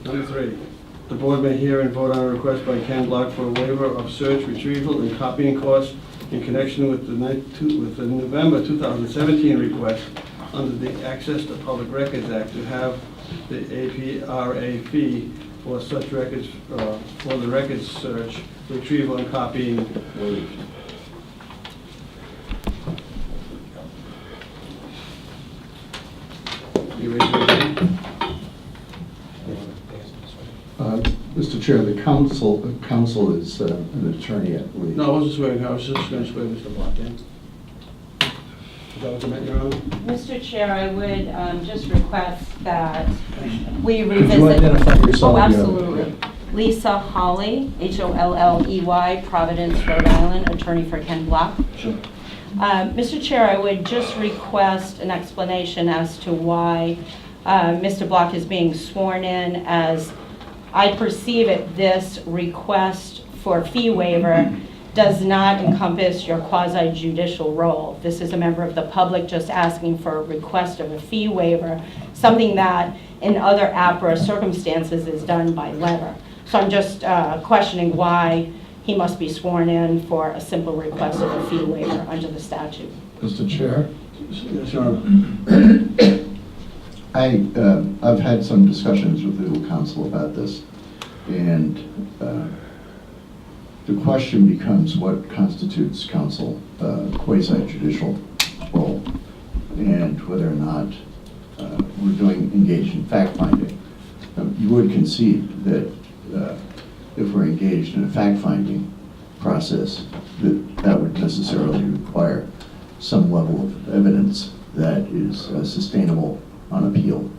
Number 3, the board may hear and vote on a request by Ken Block for a waiver of search, retrieval, and copying costs in connection with the November 2017 request under the Access to Public Records Act to have the APRA fee for such records, for the records search, retrieval, and copying waived. You raise your hand. Mr. Chair, the council is an attorney, I believe. No, I wasn't swearing. I was just going to swear Mr. Block in. Is that what you meant, Your Honor? Mr. Chair, I would just request that we Could revisit. you identify yourself? Oh, absolutely. Lisa Holley, Holley, Providence, Rhode Island, attorney for Ken Block. Sure. Mr. Chair, I would just request an explanation as to why Mr. Block is being sworn in. As I perceive it, this request for fee waiver does not encompass your quasi-judicial role. This is a member of the public just asking for a request of a fee waiver, something that in other APRA circumstances is done by letter. So I'm just questioning why he must be sworn in for a simple request of a fee waiver under the statute. Mr. Chair, Yes, Your Honor. I've had some discussions with the legal counsel about this, and the question becomes what constitutes counsel quasi-judicial role, and whether or not we're engaged in fact-finding. You would concede that if we're engaged in a fact-finding process, that would necessarily require some level of evidence that is sustainable on appeal.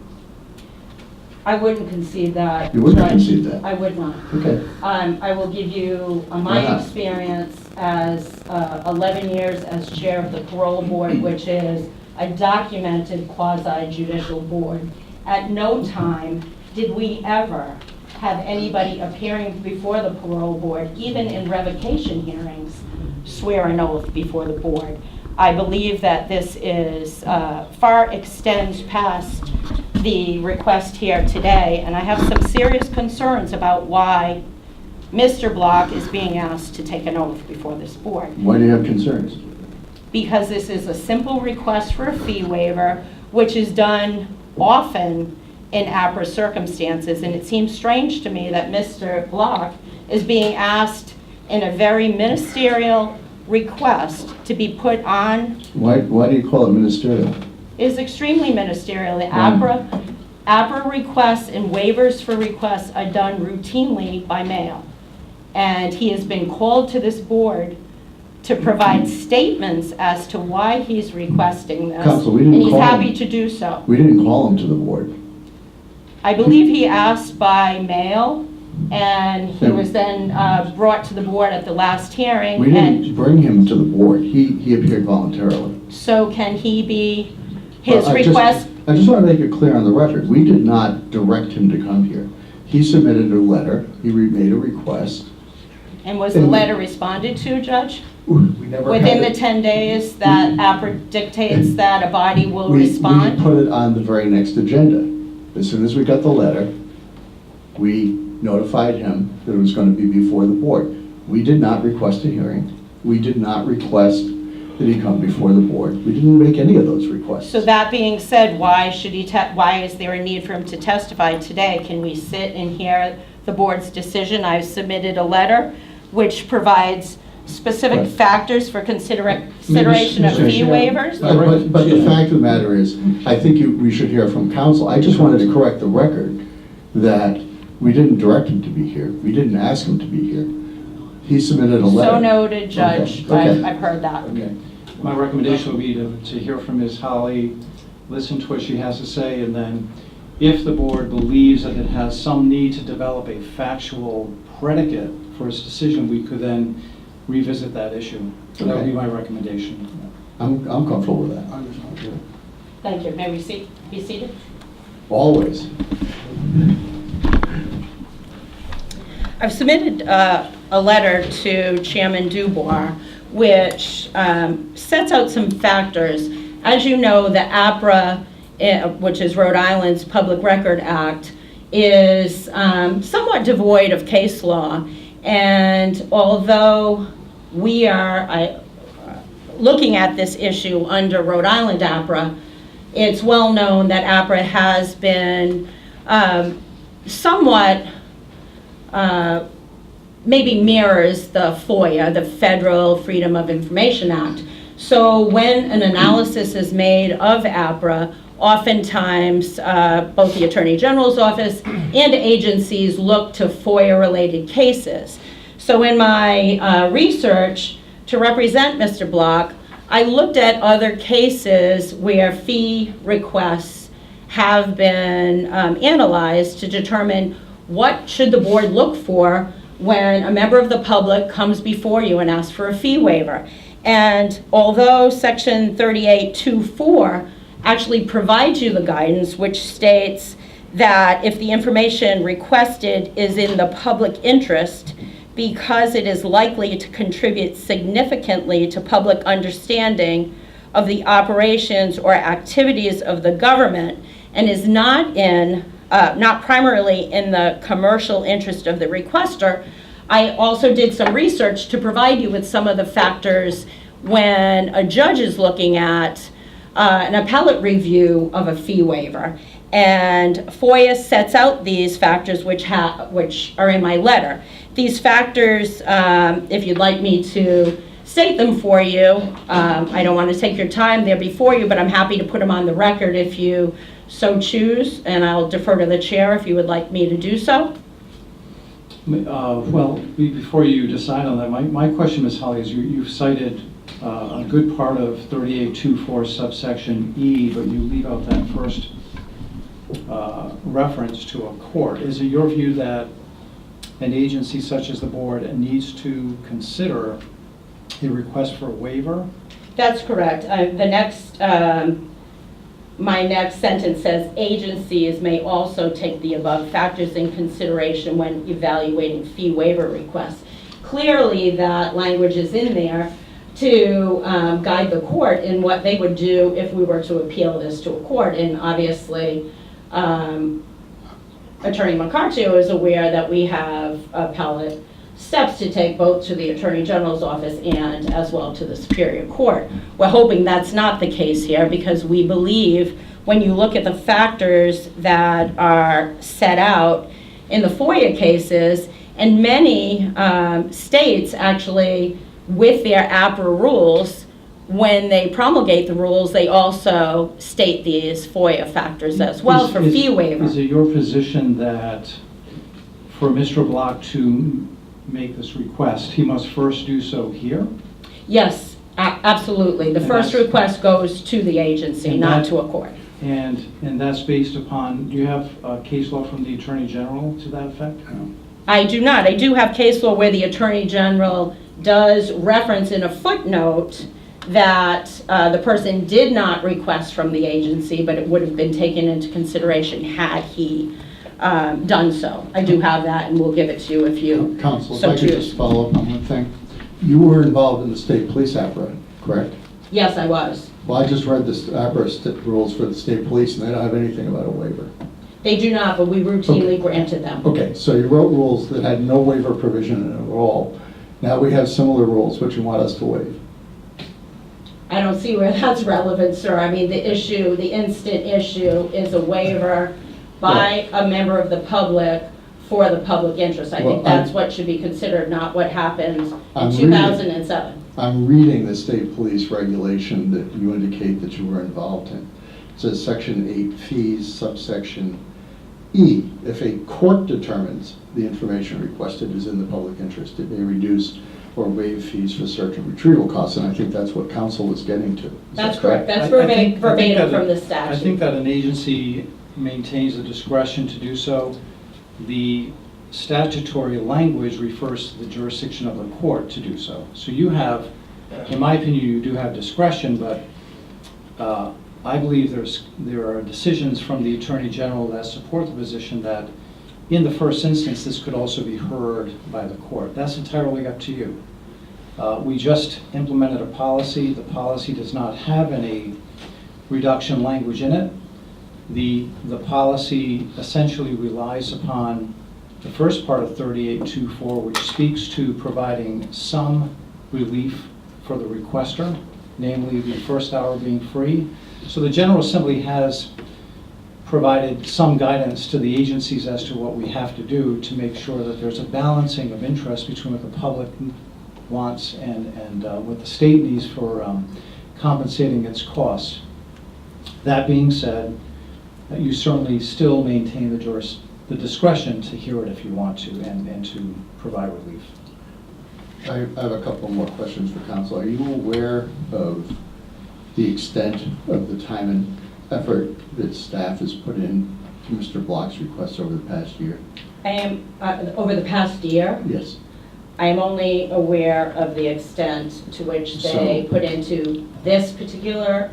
I wouldn't concede that. You wouldn't Judge. concede that? I would not. Okay. I will give you Why my not? experience as 11 years as chair of the parole board, which is a documented quasi-judicial board. At no time did we ever have anybody appearing before the parole board, even in revocation hearings, swear an oath before the board. I believe that this is far extends past the request here today, and I have some serious concerns about why Mr. Block is being asked to take an oath before this board. Why do you have concerns? Because this is a simple request for a fee waiver, which is done often in APRA circumstances, and it seems strange to me that Mr. Block is being asked in a very ministerial request to be put on. Why do you call it ministerial? Is extremely ministerial. The APRA requests and waivers for requests are done routinely by mail. And he has been called to this board to provide statements as to why he's requesting this. Counsel, we and didn't he's call happy him. to do so. We didn't call him to the board. I believe he asked by mail, and he Yeah. was then brought to the board at the last hearing. We And didn't bring him to the board. He appeared voluntarily. so can he be, his Well, request, I just want to make it clear on the record, we did not direct him to come here. He submitted a letter, he made a request. and was the letter responded to, Judge? We never had Within the it. 10 days that APRA dictates that a body will We respond? put it on the very next agenda. As soon as we got the letter, we notified him that it was going to be before the board. We did not request a hearing. We did not request that he come before the board. We didn't make any of those requests. So that being said, why should he, why is there a need for him to testify today? Can we sit and hear the board's decision? I've submitted a letter which provides specific Right. factors for consideration of Mr. fee Chair, waivers. But the fact of the matter is, I think we should hear from counsel. I just wanted to correct the record that we didn't direct him to be here. We didn't ask him to be here. He submitted a letter. So noted, Judge. Okay. I've heard that. Okay. My recommendation would be to hear from Ms. Holley, listen to what she has to say, and then if the board believes that it has some need to develop a factual predicate for its decision, we could then revisit that issue. That would be my recommendation. I'm comfortable with that. Thank you. May we be seated? Always. I've submitted a letter to Chairman Dubois, which sets out some factors. As you know, the APRA, which is Rhode Island's Public Record Act, is somewhat devoid of case law. And although we are looking at this issue under Rhode Island APRA, it's well known that APRA has been somewhat, maybe mirrors the FOIA, the Federal Freedom of Information Act. So when an analysis is made of APRA, oftentimes both the Attorney General's office and agencies look to FOIA-related cases. So in my research to represent Mr. Block, I looked at other cases where fee requests have been analyzed to determine what should the board look for when a member of the public comes before you and asks for a fee waiver. And although Section 3824 actually provides you the guidance, which states that if the information requested is in the public interest, because it is likely to contribute significantly to public understanding of the operations or activities of the government, and is not primarily in the commercial interest of the requester. I also did some research to provide you with some of the factors when a judge is looking at an appellate review of a fee waiver. And FOIA sets out these factors which are in my letter. These factors, if you'd like me to state them for you, I don't want to take your time, they're before you, but I'm happy to put them on the record if you so choose, and I'll defer to the chair if you would like me to do so. Well, before you decide on that, my question, Ms. Holley, is you've cited a good part of 3824 subsection E, but you leave out that first reference to a court. Is it your view that an agency such as the board needs to consider a request for a waiver? That's correct. My next sentence says agencies may also take the above factors in consideration when evaluating fee waiver requests. Clearly, that language is in there to guide the court in what they would do if we were to appeal this to a court. And obviously, Attorney McCarthy is aware that we have appellate steps to take both to the Attorney General's office and as well to the Superior Court. We're hoping that's not the case here, because we believe when you look at the factors that are set out in the FOIA cases, and many states actually, with their APRA rules, when they promulgate the rules, they also state these FOIA factors as well for fee waiver. Is it your position that for Mr. Block to make this request, he must first do so here? Yes, absolutely. The first request goes to the agency, not to a court. And that's based upon, do you have case law from the Attorney General to that effect? No. I do not. I do have case law where the Attorney General does reference in a footnote that the person did not request from the agency, but it would have been taken into consideration had he done so. I do have that, and we'll give it to you if you Counsel, so if I could choose. just follow up on one thing. You were involved in the state police APRA, correct? Yes, I was. Well, I just read the APRA rules for the state police, and they don't have anything about a waiver. They do not, but we routinely granted them. Okay, so you wrote rules that had no waiver provision in it at all. Now we have similar rules, which you want us to waive. I don't see where that's relevant, sir. I mean, the issue, the instant issue is a waiver by a member of the public for the public interest. I think that's what should be considered, not what happened in 2007. I'm reading the state police regulation that you indicate that you were involved in. It says Section 8 fees, subsection E. If a court determines the information requested is in the public interest, it may reduce or waive fees for search and retrieval costs, and I think that's what counsel was getting to. That's correct. That's verbatim from the statute. I think that an agency maintains the discretion to do so. The statutory language refers to the jurisdiction of the court to do so. So you have, in my opinion, you do have discretion, but I believe there are decisions from the Attorney General that support the position that in the first instance this could also be heard by the court. That's entirely up to you. We just implemented a policy. The policy does not have any reduction language in it. The policy essentially relies upon the first part of 3824, which speaks to providing some relief for the requester, namely the first hour being free. So the General Assembly has provided some guidance to the agencies as to what we have to do to make sure that there's a balancing of interest between what the public wants and what the state needs for compensating its costs. That being said, you certainly still maintain the discretion to hear it if you want to and to provide relief. I have a couple more questions for council. Are you aware of the extent of the time and effort that staff has put in to Mr. Block's request over the past year? I am, over the past year, Yes. I am only aware of the extent to which they So- put into this particular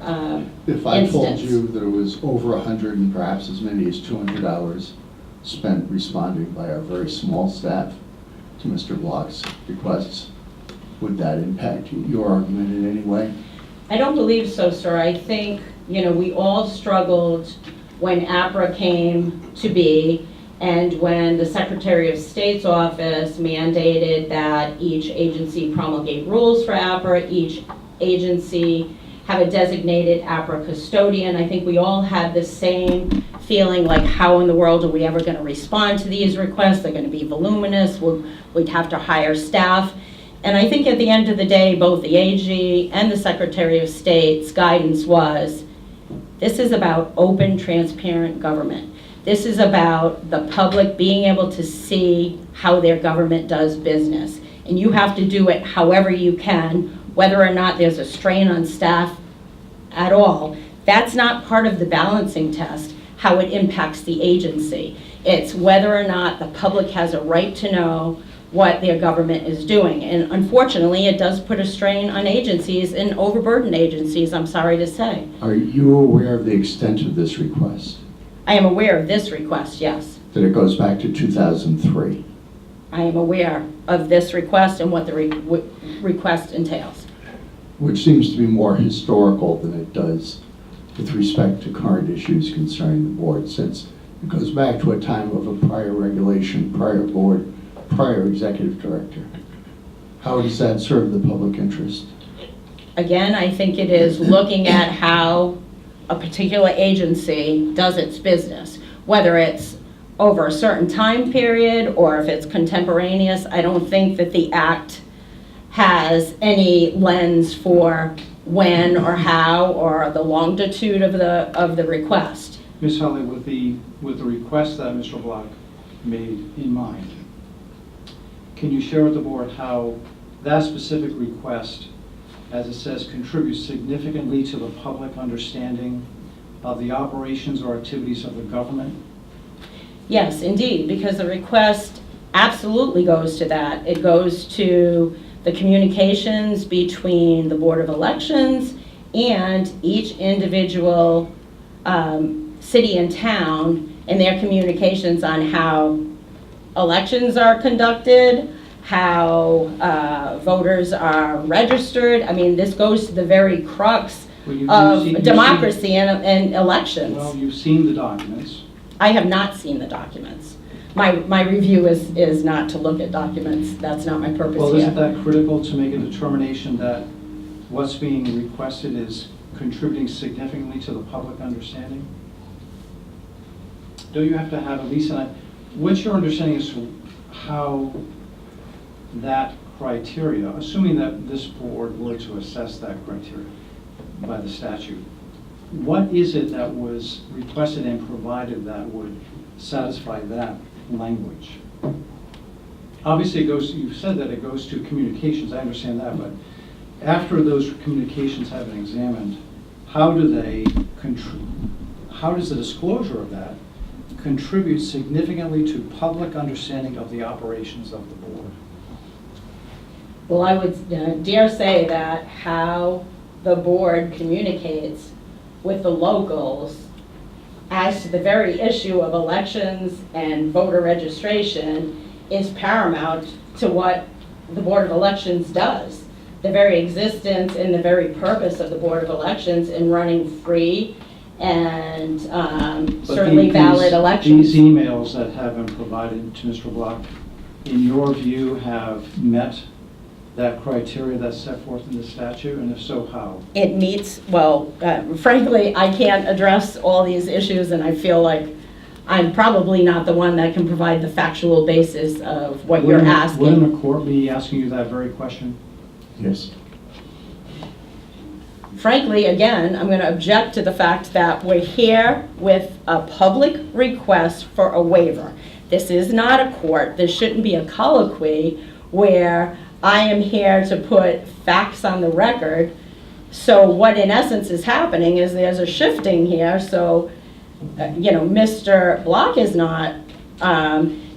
If I told instance. you that it was over 100 and perhaps as many as 200 hours spent responding by our very small staff to Mr. Block's requests, would that impact your argument in any way? I don't believe so, sir. I think, we all struggled when APRA came to be and when the Secretary of State's office mandated that each agency promulgate rules for APRA, each agency have a designated APRA custodian. I think we all had the same feeling like, how in the world are we ever going to respond to these requests? They're going to be voluminous. We'd have to hire staff. And I think at the end of the day, both the AG and the Secretary of State's guidance was, this is about open, transparent government. This is about the public being able to see how their government does business. And you have to do it however you can, whether or not there's a strain on staff at all. That's not part of the balancing test, how it impacts the agency. It's whether or not the public has a right to know what their government is doing. And unfortunately, it does put a strain on agencies and overburden agencies, I'm sorry to say. Are you aware of the extent of this request? I am aware of this request, yes. That it goes back to 2003? I am aware of this request and what the request entails. Which seems to be more historical than it does with respect to current issues concerning the board, since it goes back to a time of a prior regulation, prior board, prior executive director. How does that serve the public interest? Again, I think it is looking at how a particular agency does its business, whether it's over a certain time period or if it's contemporaneous. I don't think that the Act has any lens for when or how or the longitude of the request. Ms. Holley, with the request that Mr. Block made in mind, can you share with the board how that specific request, as it says, contributes significantly to the public understanding of the operations or activities of the government? Yes, indeed, because the request absolutely goes to that. It goes to the communications between the Board of Elections and each individual city and town and their communications on how elections are conducted, how voters are registered. I mean, this goes to the very crux of democracy and elections. Well, you've seen the documents. I have not seen the documents. My review is not to look at documents. That's not my purpose Well, here. isn't that critical to make a determination that what's being requested is contributing significantly to the public understanding? Don't you have to have at least what's your understanding as to how that criteria, assuming that this board were to assess that criteria by the statute, what is it that was requested and provided that would satisfy that language? Obviously, you've said that it goes to communications, I understand that, but after those communications have been examined, how does the disclosure of that contribute significantly to public understanding of the operations of the board? Well, I would dare say that how the board communicates with the locals as to the very issue of elections and voter registration is paramount to what the Board of Elections does. The very existence and the very purpose of the Board of Elections in running free and But certainly valid elections. These emails that have been provided to Mr. Block, in your view, have met that criteria that's set forth in the statute, and if so, how? It meets, well, frankly, I can't address all these issues, and I feel like I'm probably not the one that can provide the factual basis of what you're asking. Wouldn't a court be asking you that very question? Yes. Frankly, again, I'm going to object to the fact that we're here with a public request for a waiver. This is not a court. This shouldn't be a colloquy where I am here to put facts on the record. So what in essence is happening is there's a shifting here. So, Mr. Block is not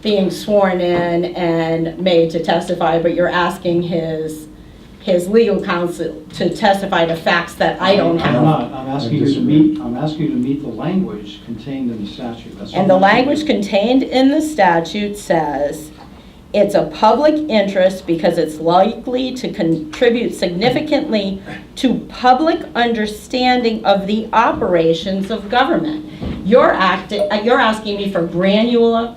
being sworn in and made to testify, but you're asking his legal counsel to testify to facts that I don't have. I'm not. I'm asking you to meet the language contained in the statute. That's And all the I'm asking language you. contained in the statute says, it's a public interest because it's likely to contribute significantly to public understanding of the operations of government. You're asking me for granular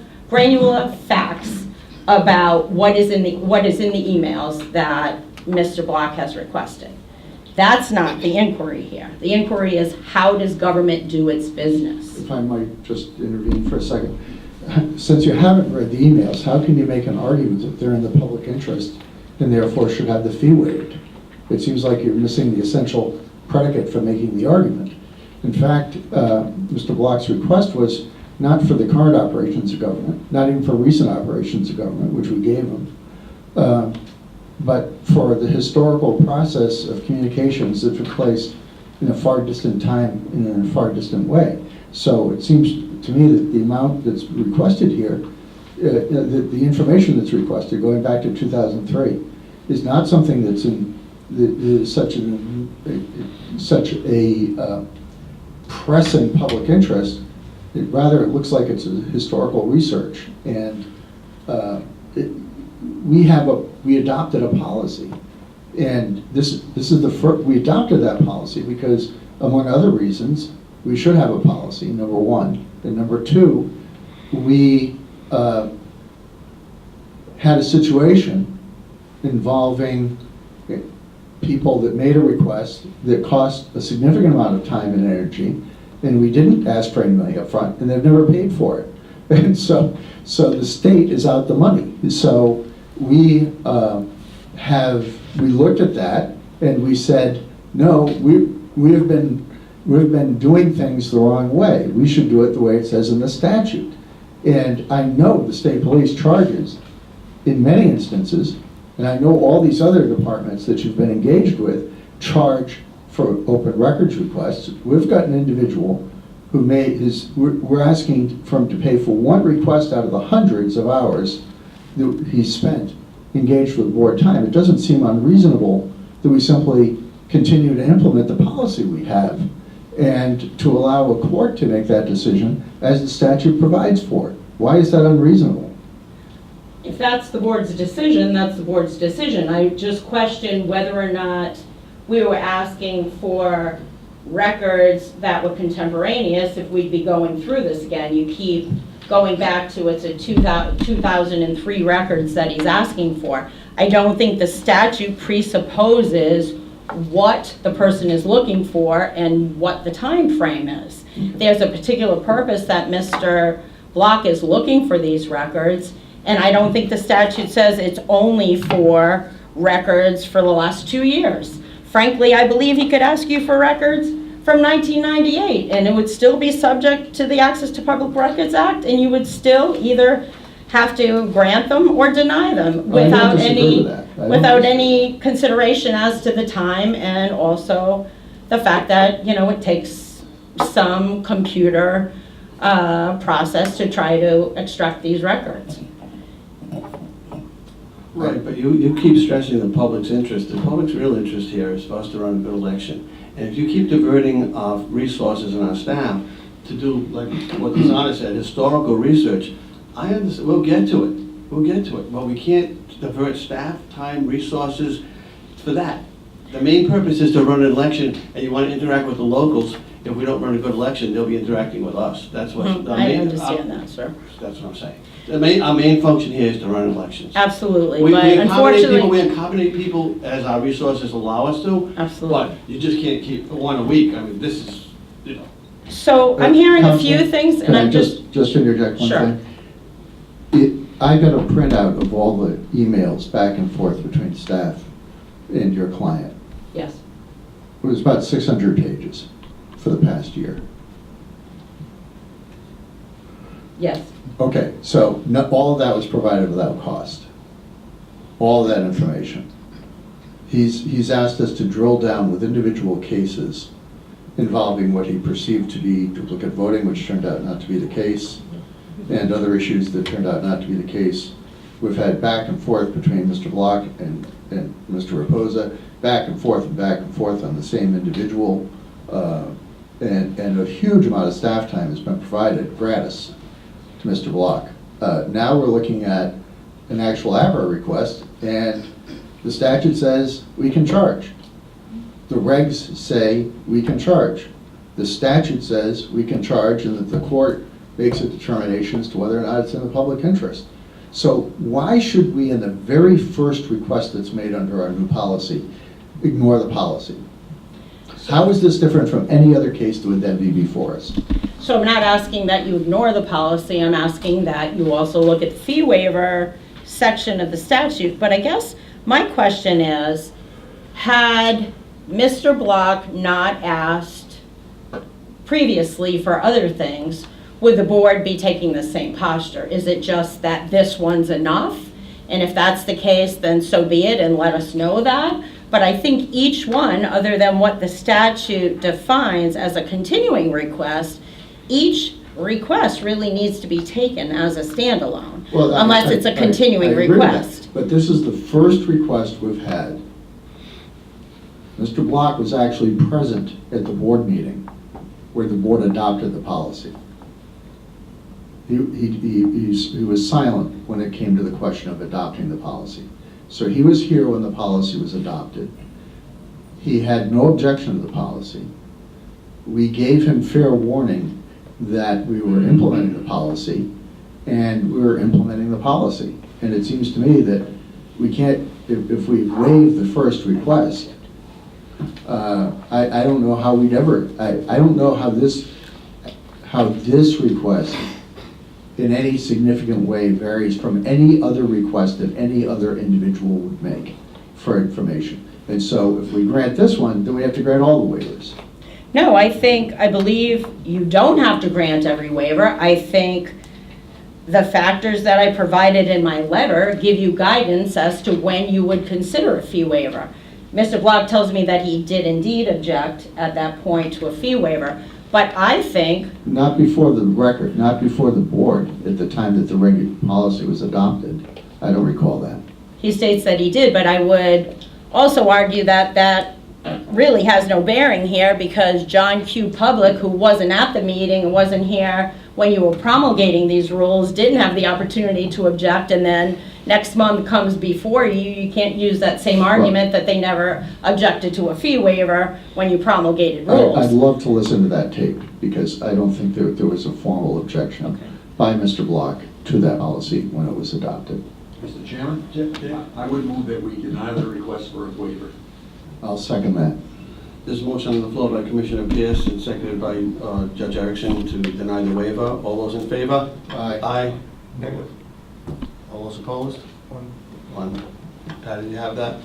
facts about what is in the emails that Mr. Block has requested. That's not the inquiry here. The inquiry is, how does government do its business? If I might just intervene for a second. Since you haven't read the emails, how can you make an argument that they're in the public interest and therefore should have the fee waived? It seems like you're missing the essential predicate for making the argument. In fact, Mr. Block's request was not for the current operations of government, not even for recent operations of government, which we gave him, but for the historical process of communications that took place in a far distant time and in a far distant way. So it seems to me that the amount that's requested here, the information that's requested going back to 2003, is not something that's in such a pressing public interest. Rather, it looks like it's a historical research, and we adopted a policy, and this is the first. We adopted that policy because, among other reasons, we should have a policy, number one. And number two, we had a situation involving people that made a request that cost a significant amount of time and energy, and we didn't ask for any money up front, and they've never paid for it. And so the state is out the money. So we looked at that and we said, no, we've been doing things the wrong way. We should do it the way it says in the statute. And I know the state police charges in many instances, and I know all these other departments that you've been engaged with charge for open records requests. We've got an individual who we're asking for him to pay for one request out of the hundreds of hours that he spent engaged with board time. It doesn't seem unreasonable that we simply continue to implement the policy we have and to allow a court to make that decision as the statute provides for it. Why is that unreasonable? If that's the board's decision, that's the board's decision. I just question whether or not we were asking for records that were contemporaneous if we'd be going through this again. You keep going back to it's a 2003 records that he's asking for. I don't think the statute presupposes what the person is looking for and what the time frame is. There's a particular purpose that Mr. Block is looking for these records, and I don't think the statute says it's only for records for the last 2 years. Frankly, I believe he could ask you for records from 1998, and it would still be subject to the Access to Public Records Act, and you would still either have to grant them or deny them without any consideration as to the time, and also the fact that, it takes some computer process to try to extract these records. Right, but you keep stressing the public's interest. The public's real interest here is for us to run a good election. And if you keep diverting our resources and our staff to do, like what the Zana said, historical research, I understand, we'll get to it. But we can't divert staff, time, resources for that. The main purpose is to run an election, and you want to interact with the locals, if we don't run a good election, they'll be interacting with us. That's what. I understand that, sir. That's what I'm saying. Our main function here is to run elections. Absolutely, We but accommodate people, we unfortunately, accommodate people as our resources allow us to. absolutely. But you just can't keep one a week. I mean, this is, you know. So I'm hearing a few Counsel, things, and Can I I'm just, just interject one Sure. thing? I got a printout of all the emails back and forth between staff and your client. yes, It was about 600 pages for the past year. yes. Okay, so all of that was provided without cost. All of that information. He's asked us to drill down with individual cases involving what he perceived to be duplicate voting, which turned out not to be the case, and other issues that turned out not to be the case. We've had back and forth between Mr. Block and Mr. Raposa, back and forth on the same individual, and a huge amount of staff time has been provided gratis to Mr. Block. Now we're looking at an actual APRA request, and the statute says we can charge. The regs say we can charge. The statute says we can charge, and that the court makes a determination as to whether or not it's in the public interest. So why should we, in the very first request that's made under our new policy, ignore the policy? How is this different from any other case that would then be before us? So I'm not asking that you ignore the policy, I'm asking that you also look at the fee waiver section of the statute. But I guess my question is, had Mr. Block not asked previously for other things, would the board be taking the same posture? Is it just that this one's enough? And if that's the case, then so be it, and let us know that. But I think each one, other than what the statute defines as a continuing request, each request really needs to be taken as a standalone, Well, unless it's a continuing I agree with that. request. But this is the first request we've had. Mr. Block was actually present at the board meeting where the board adopted the policy. He was silent when it came to the question of adopting the policy. So he was here when the policy was adopted. He had no objection to the policy. We gave him fair warning that we were implementing the policy, and we were implementing the policy. And it seems to me that we can't, if we waive the first request, I don't know how we'd ever, I don't know how this request in any significant way varies from any other request that any other individual would make for information. And so if we grant this one, then we have to grant all the waivers. No, I believe you don't have to grant every waiver. I think the factors that I provided in my letter give you guidance as to when you would consider a fee waiver. Mr. Block tells me that he did indeed object at that point to a fee waiver, but I think... Not before the record, not before the board at the time that the regular policy was adopted. I don't recall that. He states that he did, but I would also argue that that really has no bearing here, because John Q. Public, who wasn't at the meeting and wasn't here when you were promulgating these rules, didn't have the opportunity to object, and then next month comes before you. You can't use that same argument that they never objected to a fee waiver when you promulgated rules. I'd love to listen to that tape, because I don't think there was a formal objection by Mr. Block to that policy when it was adopted. Mr. Chairman, I would move that we deny the request for a waiver. I'll second that. There's a motion on the floor by Commissioner Pierce and seconded by Judge Erickson to deny the waiver. All those in favor? Aye. Aye. Negative. All those opposed? One. Patty, do you have that?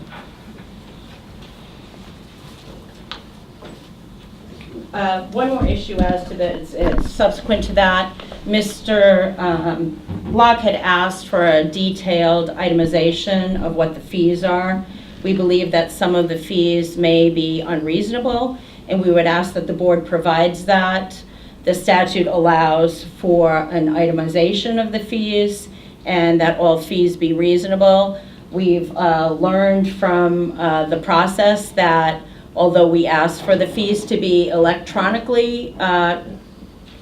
One more issue as to it's subsequent to that. Mr. Block had asked for a detailed itemization of what the fees are. We believe that some of the fees may be unreasonable, and we would ask that the board provides that. The statute allows for an itemization of the fees, and that all fees be reasonable. We've learned from the process that although we asked for the fees to be electronically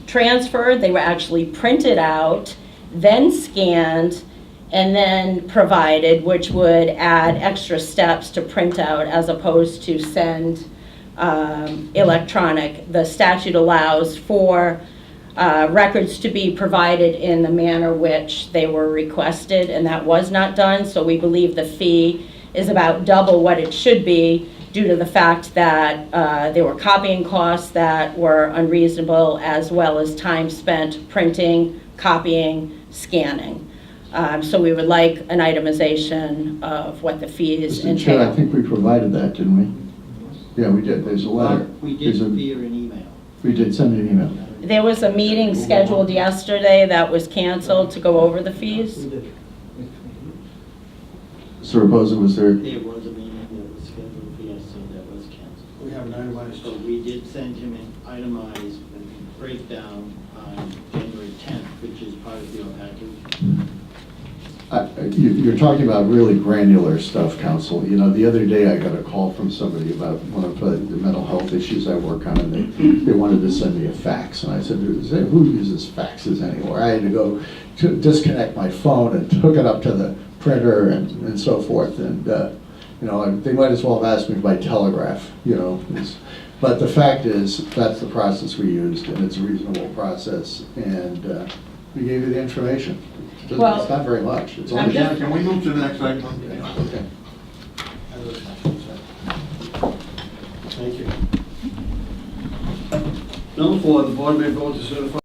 transferred, they were actually printed out, then scanned, and then provided, which would add extra steps to print out as opposed to send electronic. The statute allows for records to be provided in the manner which they were requested, and that was not done, so we believe the fee is about double what it should be due to the fact that there were copying costs that were unreasonable, as well as time spent printing, copying, scanning. So we would like an itemization of what the fees Mr. Chair, I entail. think we provided that, didn't we? Yeah, we did. There's a letter. We There's did a- via an email. We did send an email. There was a meeting scheduled yesterday that was canceled to go over the fees. Mr. Reposa, was there, There was a meeting that was scheduled for yesterday that was canceled. We have an itemized. So we did send him an itemized breakdown on January 10th, which is part of your package. you're talking about really granular stuff, Counsel. You know, the other day I got a call from somebody about one of the mental health issues I work on, and they wanted to send me a fax. And I said, who uses faxes anymore? I had to go to disconnect my phone and hook it up to the printer and so forth. And, you know, they might as well have asked me by telegraph, you know. But the fact is, that's the process we used, and it's a reasonable process. And we gave you the information. Well, It's not very much. It's I'm only. just- Can we move to the next item? Okay. Thank you. Number 4, the board may vote to certify